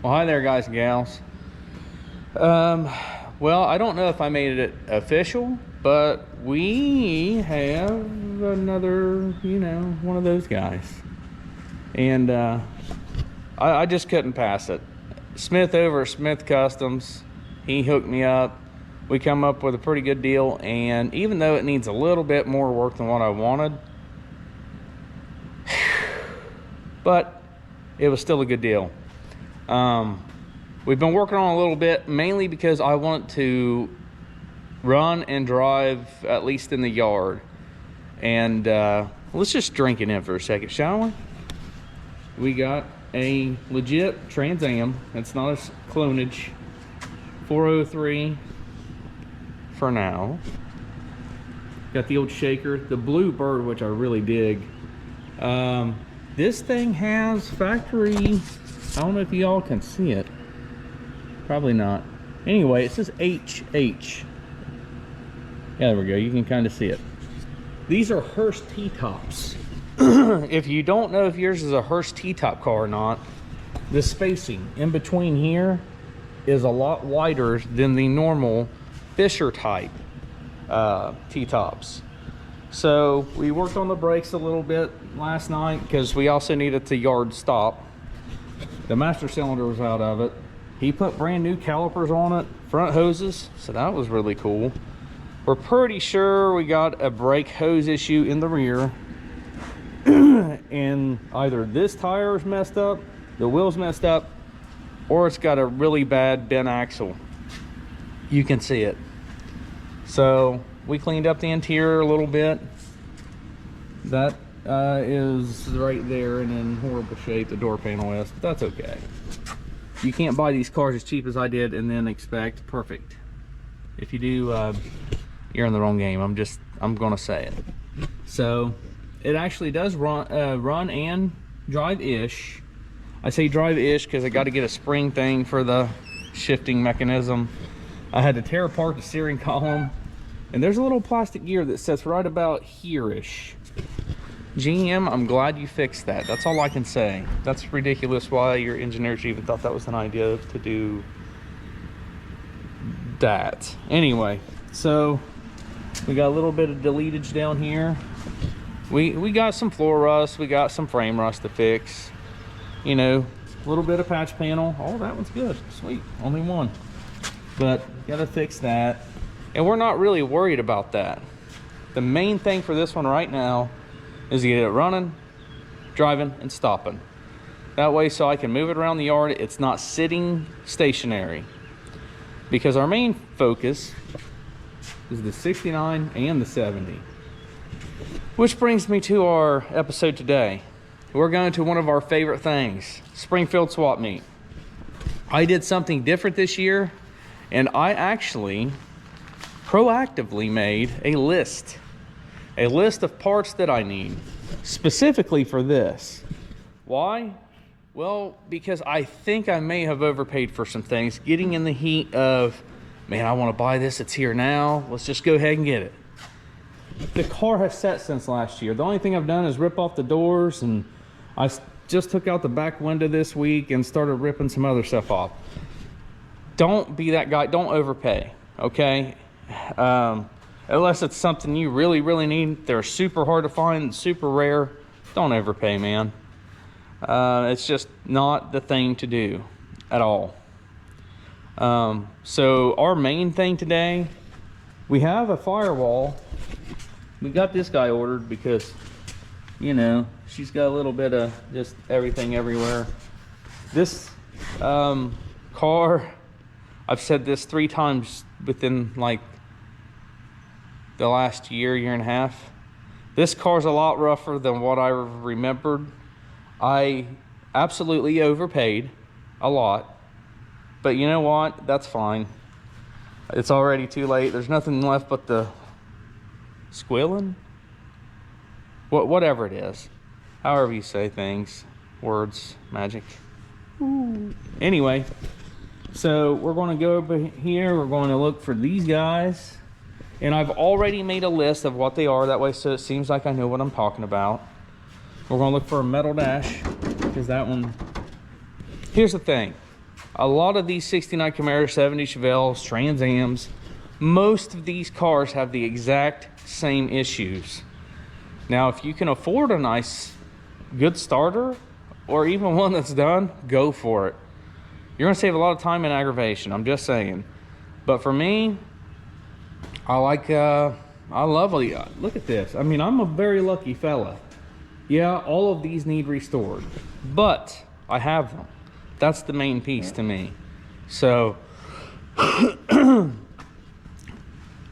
Well, hi there, guys and gals. Well, I don't know if I made it official, but we have another, one of those guys. And I just couldn't pass it. Smith over at Smith Customs, he hooked me up. We come up with a pretty good deal, and even though it needs a little bit more work than what I wanted, but it was still a good deal. We've been working on it a little bit, mainly because I want to run and drive, at least in the yard. And let's just drink it in for a second, shall we? We got a legit Trans Am. It's not a clonage. 403 for now. Got the old shaker, the Blue Bird, which I really dig. This thing has factory, I don't know if y'all can see it. Probably not. Anyway, it says HH. Yeah, there we go. You can kind of see it. These are Hurst T-tops. If you don't know if yours is a Hurst T-top car or not, the spacing in between here is a lot wider than the normal Fisher type T-tops. So we worked on the brakes a little bit last night because we also needed the yard stop. The master cylinder was out of it. He put brand new calipers on it, front hoses, so that was really cool. We're pretty sure we got a brake hose issue in the rear. And either this tire is messed up, the wheel's messed up, or it's got a really bad bent axle. You can see it. So we cleaned up the interior a little bit. That is right there and in horrible shape, the door panel is, but that's okay. You can't buy these cars as cheap as I did and then expect perfect. If you do, you're in the wrong game. I'm gonna say it. So it actually does run and drive-ish. I say drive-ish because I got to get a spring thing for the shifting mechanism. I had to tear apart the steering column, and there's a little plastic gear that sits right about here-ish. GM, I'm glad you fixed that. That's all I can say. That's ridiculous why your engineers even thought that was an idea to do that. Anyway, so we got a little bit of deletage down here. We got some floor rust, we got some frame rust to fix. A little bit of patch panel. Oh, that one's good. Sweet, only one. But gotta fix that. And we're not really worried about that. The main thing for this one right now is to get it running, driving, and stopping. That way, so I can move it around the yard. It's not sitting stationary. Because our main focus is the 69 and the 70. Which brings me to our episode today. We're going to one of our favorite things, Springfield swap meet. I did something different this year, and I actually proactively made a list of parts that I need, specifically for this. Why? Well, because I think I may have overpaid for some things, getting in the heat of, man, I want to buy this, it's here now, let's just go ahead and get it. The car has sat since last year. The only thing I've done is rip off the doors, and I just took out the back window this week and started ripping some other stuff off. Don't be that guy, don't overpay, okay? Unless it's something you really, really need. They're super hard to find, super rare. Don't overpay, man. It's just not the thing to do at all. So our main thing today, we have a firewall. We got this guy ordered because, she's got a little bit of just everything everywhere. This car, I've said this 3 times within like the last year and a half. This car's a lot rougher than what I remembered. I absolutely overpaid a lot, but you know what? That's fine. It's already too late. There's nothing left but the squealing, whatever it is, however you say things, words, magic. Ooh. Anyway, so we're going to go over here. We're going to look for these guys. And I've already made a list of what they are, that way so it seems like I know what I'm talking about. We're going to look for a metal dash, because that one... Here's the thing. A lot of these 69 Camaro, 70 Chevelles, Trans Ams, most of these cars have the exact same issues. Now, if you can afford a nice, good starter, or even one that's done, go for it. You're gonna save a lot of time and aggravation, I'm just saying. But for me, I love it. Look at this. I mean, I'm a very lucky fella. Yeah, all of these need restored, but I have them. That's the main piece to me. So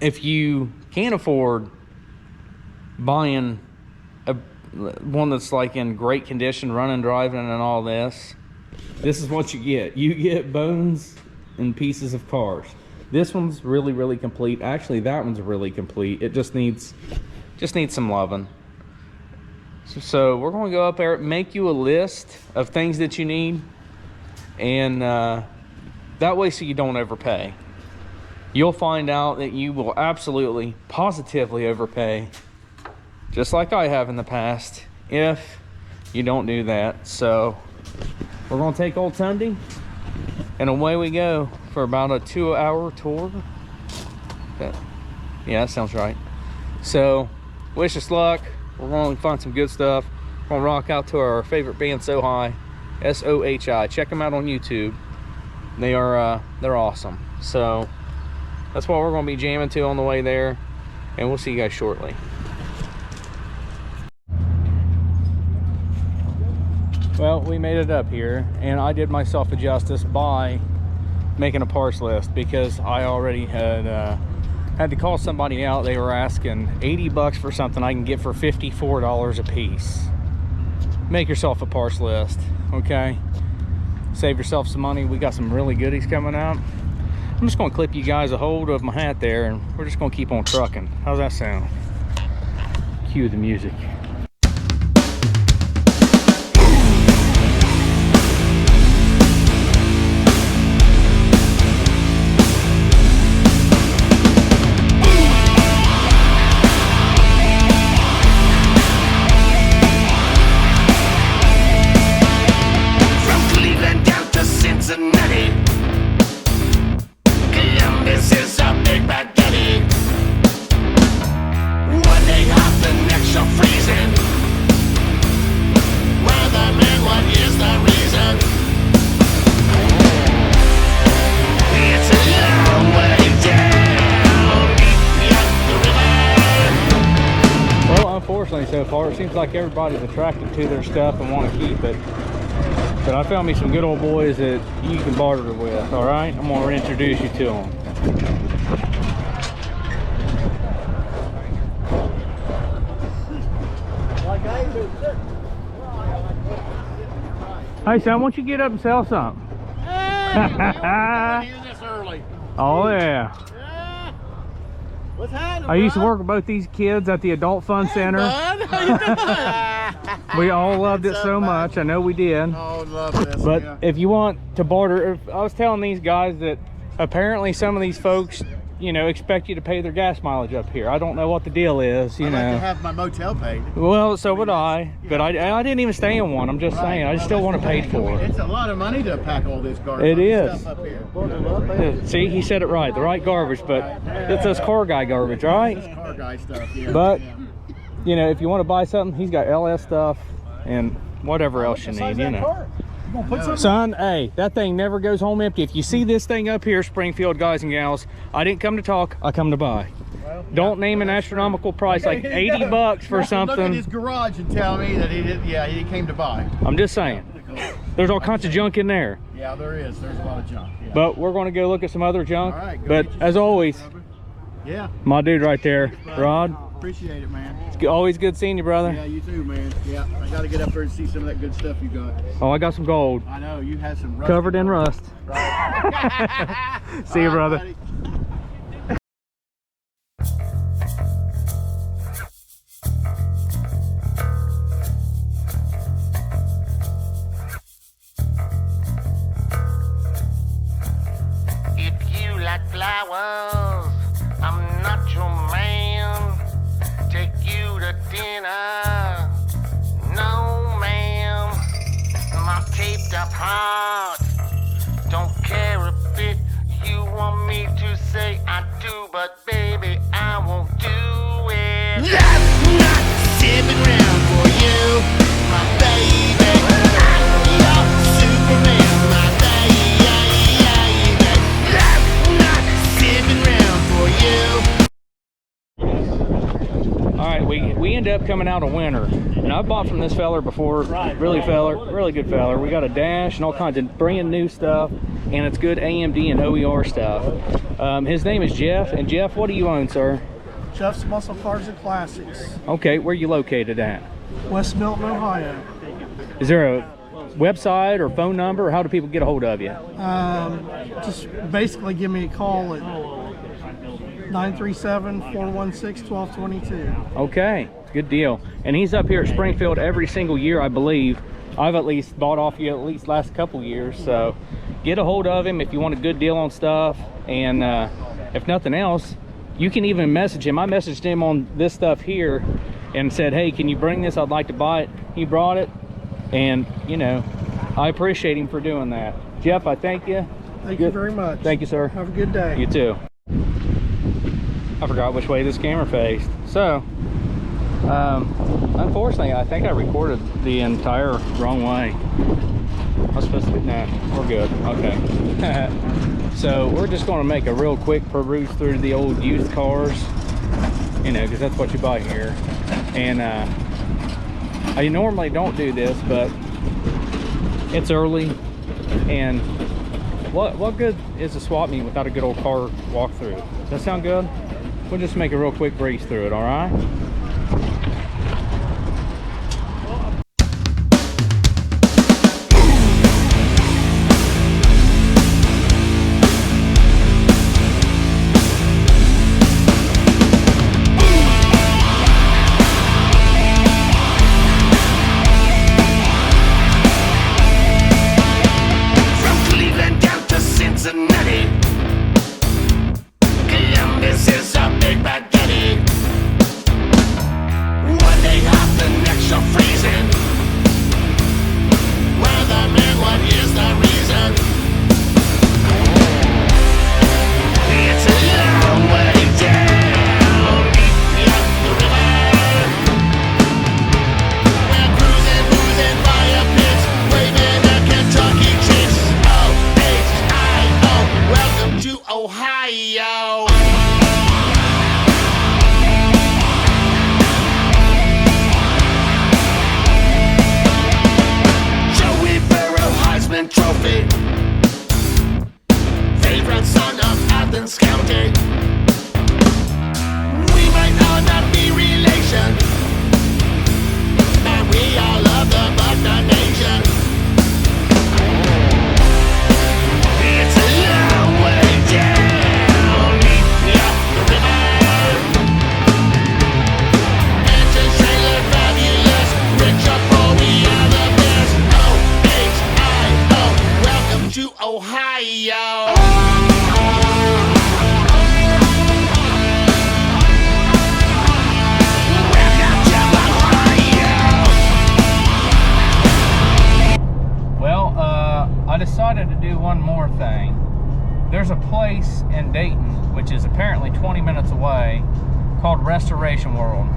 if you can't afford buying one that's like in great condition, running, driving, and all this, this is what you get. You get bones and pieces of cars. This one's really, really complete. Actually, that one's really complete. It just needs some loving. So we're going to go up there, make you a list of things that you need, and that way, so you don't overpay. You'll find out that you will absolutely, positively overpay, just like I have in the past, if you don't do that. So we're going to take old Tundy, and away we go for about a 2-hour tour. Yeah, that sounds right. So wish us luck. We're going to find some good stuff. We're going to rock out to our favorite band, Sohi, S-O-H-I. Check them out on YouTube. They're awesome. So that's what we're going to be jamming to on the way there, and we'll see you guys shortly. Well, we made it up here, and I did myself a justice by making a parts list, because I already had to call somebody out. They were asking $80 for something I can get for $54 a piece. Make yourself a parts list, okay? Save yourself some money. We got some really goodies coming out. I'm just gonna clip you guys a hold of my hat there, and we're just gonna keep on trucking. How's that sound? Cue the music. So far, it seems like everybody's attracted to their stuff and want to keep it. But I found me some good old boys that you can barter with. All right, I'm gonna introduce you to them. Hey, son, why don't you get up and sell something? Hey, this early. Oh yeah. What's happening, I used to work with both these kids at the Adult Fun Center. Bud, how you doing? We all loved it so much. I know we did. Oh, love this. But yeah. if you want to barter, I was telling these guys that apparently some of these folks, you know, expect you to pay their gas mileage up here. I don't know what the deal is, you know. I'd like to have my motel paid. Well, so would I, but I didn't even stay in one. I'm just saying, I still want it paid for. It's a lot of money to pack all this garbage. It is. Stuff up here. See, he said it right, the right garbage, but it's us car guy garbage, right? This car guy stuff, yeah. But, yeah. you know, if you want to buy something, he's got LS stuff and whatever else you need, you know. Son, hey, that thing never goes home empty. If you see this thing up here, Springfield guys and gals, I didn't come to talk, I come to buy. Well, don't name an astronomical price like $80 for something. Look at his garage and tell me that he did. Yeah, he came to buy. I'm just saying, there's all kinds of junk in there. Yeah, there is. There's a lot of junk. Yeah. But we're going to go look at some other junk. All right, but as always, yeah, my dude right there, Thanks, Rod. Appreciate it, man. It's always good seeing you, brother. Yeah, you too, man. Yeah, I got to get up there and see some of that good stuff you got. Oh, I got some gold. I know, you had some rust. Covered in rust. Right. See you, brother. Buddy. If you like flowers, I'm not your man. Take you to dinner. No, ma'am. My taped up heart Don't care a bit. You want me to say I do, but baby, I won't do it. I'm not sitting around for you, my baby. I'm your Superman, my baby. I'm not sitting around for you. All right, we ended up coming out of winter, and I've bought from this feller before. Really good feller. We got a dash and all kinds of brand new stuff, and it's good AMD and OER stuff. His name is Jeff, and Jeff, what do you own, sir? Jeff's Muscle Cars and Classics, Okay, where are you located at? West Milton, Ohio. Is there a website or phone number, or how do people get a hold of you? Just basically give me a call at 937-416-1222. Okay, good deal. And he's up here at Springfield every single year, I believe. I've at least bought off you at least last couple years, so get a hold of him if you want a good deal on stuff. And if nothing else, you can even message him. I messaged him on this stuff here and said, hey, can you bring this? I'd like to buy it. He brought it, and you know, I appreciate him for doing that. Jeff, I thank you. Thank you very much. Thank you, sir. Have a good day. You too. I forgot which way this camera faced. So, unfortunately, I think I recorded the entire wrong way. I was supposed to, no, we're good, okay. So we're just gonna make a real quick peruse through the old used cars, you know, because that's what you buy here. And I normally don't do this, but it's early, and what good is a swap meet without a good old car walkthrough? Does that sound good? We'll just make a real quick breeze through it, all right? From Cleveland down to Cincinnati, Columbus is a big bad daddy. One day hot, the next you're freezing. Weatherman, what is the reason? It's a long way down, meet me at the river. We're cruising, boozing, fire pits, waving a Kentucky chicks. O-H-I-O, welcome to Ohio. Joey Burrow, Heisman Trophy, favorite son of Athens County. We might all not be relation, and we all love the Buckeye Nation. It's a long way down, meet me at the river. Enter Sailor Fabulous, rich or poor, we are the best. O-H-I-O, welcome to Ohio. Welcome to Ohio. Well, I decided to do one more thing. There's a place in Dayton, which is apparently 20 minutes away, called Restoration World.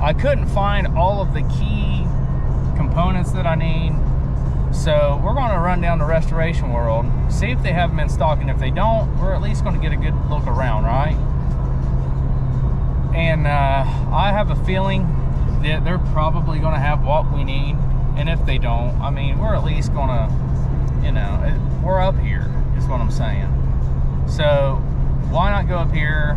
I couldn't find all of the key components that I need, so we're going to run down to Restoration World, see if they have them in stock, and if they don't, we're at least going to get a good look around, right? And I have a feeling that they're probably going to have what we need, and if they don't, I mean, we're at least going to, you know, we're up here, is what I'm saying. So why not go up here?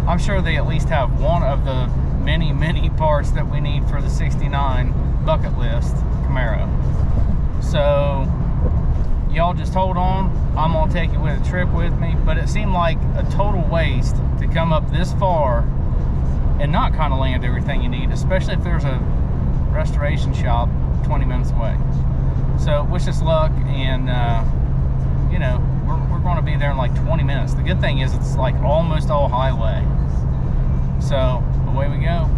I'm sure they at least have one of the many, many parts that we need for the 69 bucket list Camaro. So y'all just hold on. I'm gonna take you with a trip with me, but it seemed like a total waste to come up this far and not kind of land everything you need, especially if there's a restoration shop 20 minutes away. So wish us luck, and you know, we're going to be there in like 20 minutes. The good thing is it's like almost all highway. So away we go.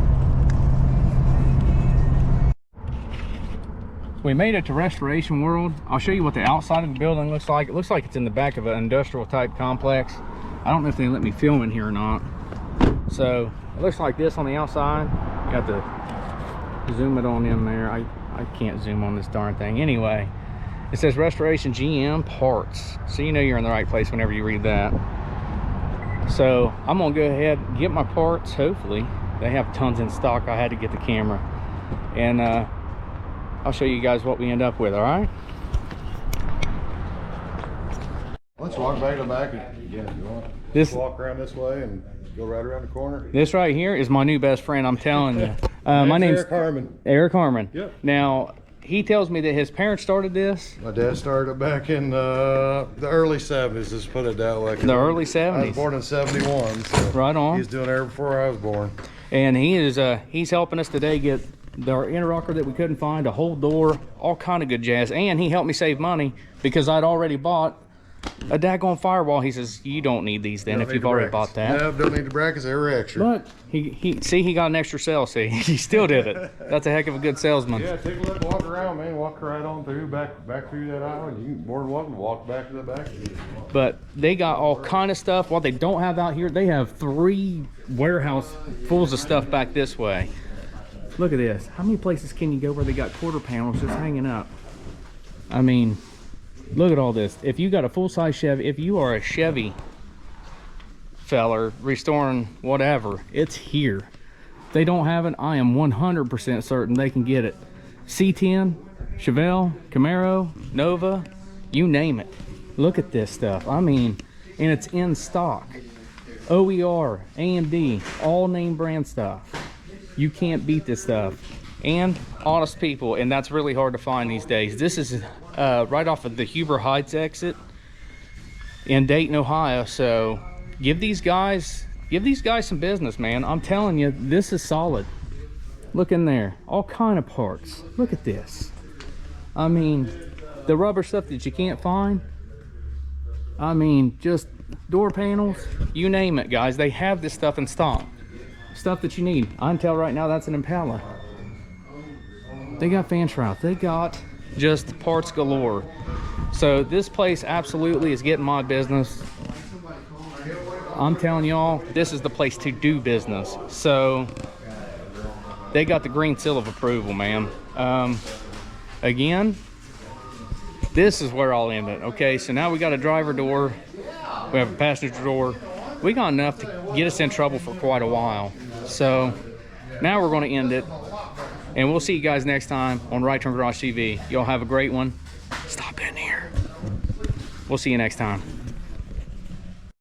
We made it to Restoration World. I'll show you what the outside of the building looks like. It looks like it's in the back of an industrial type complex. I don't know if they let me film in here or not. So it looks like this on the outside. You got to zoom it on in there. I can't zoom on this darn thing. Anyway, it says Restoration GM Parts. So you know you're in the right place whenever you read that. So I'm gonna go ahead and get my parts. Hopefully they have tons in stock. I had to get the camera, and I'll show you guys what we end up with. All right, Let's walk back to the back again if you want. This- Just walk around this way and go right around the corner. this right here is my new best friend. I'm telling you. My name's Eric Harmon. Eric Harmon. Yep. Now he tells me that his parents started this. My dad started it back in the early 70s, let's put it that way. The early I 70s. was born in 71, so Right on. he's doing it right before I was born. And he is he's helping us today get the interlocker that we couldn't find, a whole door, all kind of good jazz. And he helped me save money because I'd already bought a daggone firewall. He says, you don't need these then if you've already bought that. No, don't need the brackets, they were extra. But he got an extra sale. See, he still did it. That's a heck of a good salesman. Yeah, take a look, walk around, man. Walk right on through, back through that aisle. And you can more than welcome to walk back to the back. But they got all kind of stuff. What they don't have out here, they have 3 warehouse fulls of stuff back this way. Look at this. How many places can you go where they got quarter panels just hanging up? I mean, look at all this. If you got a full-size Chevy, if you are a Chevy feller restoring whatever, it's here. If they don't have it, I am 100% certain they can get it. C10, Chevelle, Camaro, Nova, you name it. Look at this stuff. I mean, and it's in stock. OER, AMD, all name brand stuff. You can't beat this stuff. And honest people, and that's really hard to find these days. This is right off of the Huber Heights exit in Dayton, Ohio. So give these guys some business, man. I'm telling you, this is solid. Look in there, all kind of parts. Look at this. I mean, the rubber stuff that you can't find. I mean, just door panels, you name it, guys. They have this stuff in stock. Stuff that you need. I can tell right now that's an Impala. They got fan shrouds. They got just parts galore. So this place absolutely is getting my business. I'm telling y'all, this is the place to do business. So they got the green seal of approval, man. Again, this is where I'll end it. Okay, so now we got a driver door. We have a passenger door. We got enough to get us in trouble for quite a while. So now we're going to end it. And we'll see you guys next time on Right Turn Garage TV. Y'all have a great one. Stop in here. We'll see you next time.